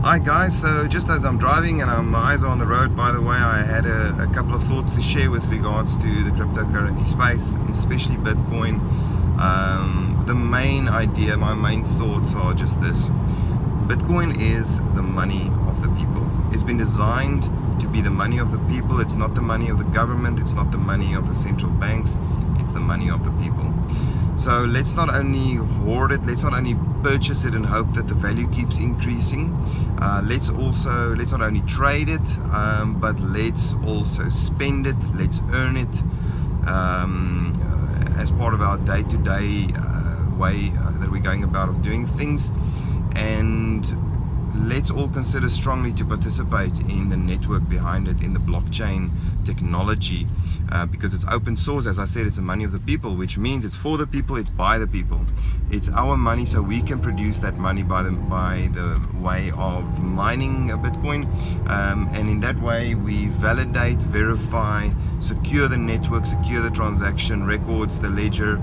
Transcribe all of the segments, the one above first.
Hi guys, so just as I'm driving and my eyes are on the road, by the way, I had a couple of thoughts to share with regards to the cryptocurrency space, especially Bitcoin. The main idea, my main thoughts are just this. Bitcoin is the money of the people. It's been designed to be the money of the people. It's not the money of the government, it's not the money of the central banks, it's the money of the people. So let's not only hoard it, let's not only purchase it and hope that the value keeps increasing. Let's not only trade it, but let's also spend it, let's earn it as part of our day-to-day way that we're going about of doing things. And let's all consider strongly to participate in the network behind it, in the blockchain technology, because it's open source. As I said, it's the money of the people, which means it's for the people, it's by the people. It's our money, so we can produce that money by the way of mining a Bitcoin, and in that way we validate, verify, secure the network, secure the transaction records, the ledger,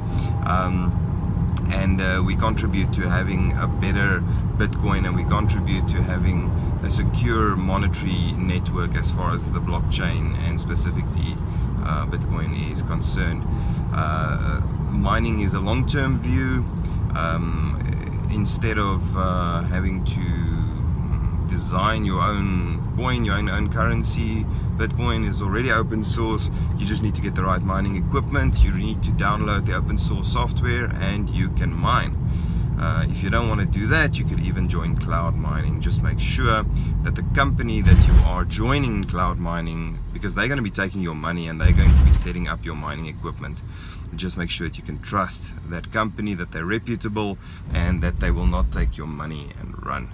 and we contribute to having a better Bitcoin, and we contribute to having a secure monetary network as far as the blockchain and specifically Bitcoin is concerned. Mining is a long-term view. Instead of having to design your own coin, your own currency, Bitcoin is already open source. You just need to get the right mining equipment, you need to download the open source software, and you can mine. If you don't want to do that, you could even join cloud mining. Just make sure that the company that you are joining in cloud mining, because they're going to be taking your money and they're going to be setting up your mining equipment, just make sure that you can trust that company, that they're reputable, and that they will not take your money and run.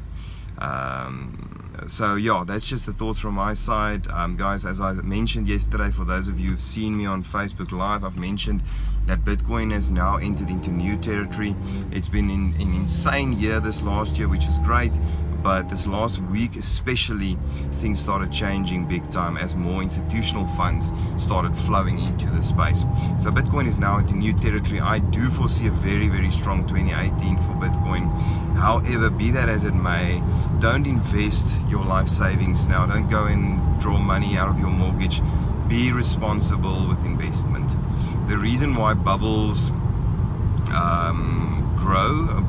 So yeah, that's just the thoughts from my side. Guys, as I mentioned yesterday, for those of you who've seen me on Facebook Live, I've mentioned that Bitcoin has now entered into new territory. It's been an insane year this last year, which is great, but this last week especially, things started changing big time as more institutional funds started flowing into the space. So Bitcoin is now into new territory. I do foresee a very, very strong 2018 for Bitcoin. However, be that as it may, don't invest your life savings now. Don't go and draw money out of your mortgage. Be responsible with investment. The reason why bubbles grow,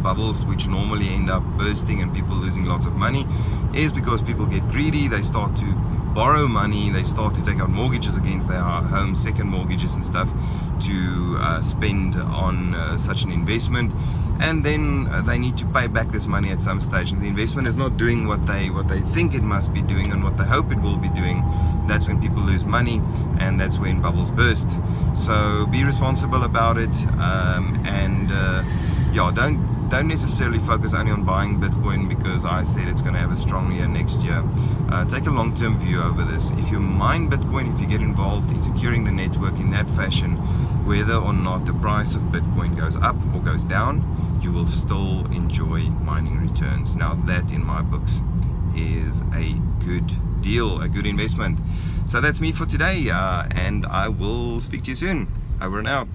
bubbles which normally end up bursting and people losing lots of money, is because people get greedy. They start to borrow money, they start to take out mortgages against their homes, second mortgages and stuff, to spend on such an investment, and then they need to pay back this money at some stage, and the investment is not doing what they think it must be doing and what they hope it will be doing. That's when people lose money, and that's when bubbles burst. So be responsible about it, and yeah, don't necessarily focus only on buying Bitcoin because I said it's going to have a strong year next year. Take a long-term view over this. If you mine Bitcoin, if you get involved in securing the network in that fashion, whether or not the price of Bitcoin goes up or goes down, you will still enjoy mining returns. Now that, in my books, is a good deal, a good investment. So that's me for today, and I will speak to you soon. Over and out.